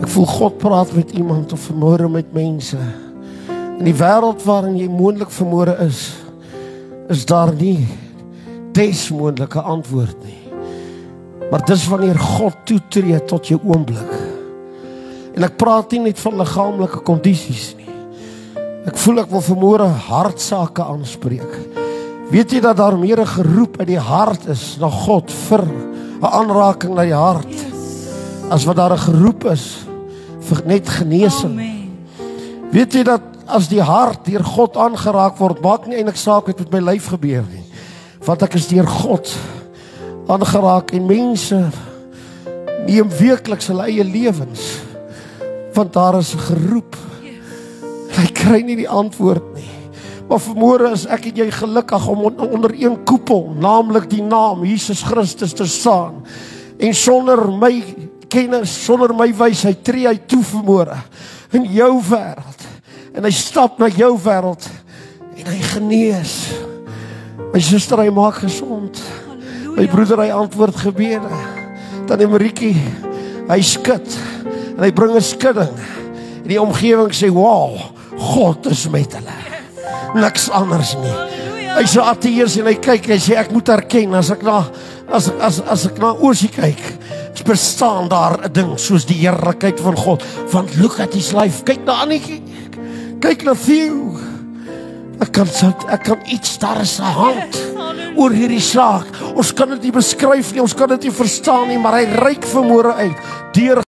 Ek voel God praat met iemand of vanmôre met mense. In die wêreld waarin jy moontlik vanmôre is daar nie desmoontlike antwoord nie. Maar dis wanneer God toetree tot jou oomblik. En ek praat nie net van liggaamlike kondisies nie. Ek voel ek wil vanmôre hartsake aanspreek. Weet jy dat daar meer 'n geroep uit die hart is na God vir 'n aanraking na die hart, as wat daar 'n geroep is vir net genesing. Weet jy dat as die hart deur God aangeraak word, maak nie eintlik saak wat met my lyf gebeur nie, want ek is deur God aangeraak en mense neem weekliks hulle eie lewens, want daar is 'n geroep. Hy kry nie die antwoord nie. Maar vanmôre is ek en jy gelukkig om onder een koepel, naamlik die naam Jesus Christus te staan. En sonder my kennis, sonder my wysheid, tree hy toe vanmôre in jou wêreld. En hy stap na jou wêreld en hy genees. My suster, hy maak gesond. My broeder, hy antwoord gebede. Tannie Marietjie, hy skud en hy bring 'n skudding. En die omgewing sê, "Wow, God is met hulle." Niks anders nie. Hy sê ateës en hy kyk, hy sê ek moet erken as ek na Oosie kyk, bestaan daar 'n ding soos die heerlikheid van God. Want look at his life. Kyk na Annetjie. Kyk na Theo. Ek kan iets, daar is 'n hand oor hierdie saak. Ons kan dit nie beskryf nie, ons kan dit nie verstaan nie, maar hy reik vanmôre uit deur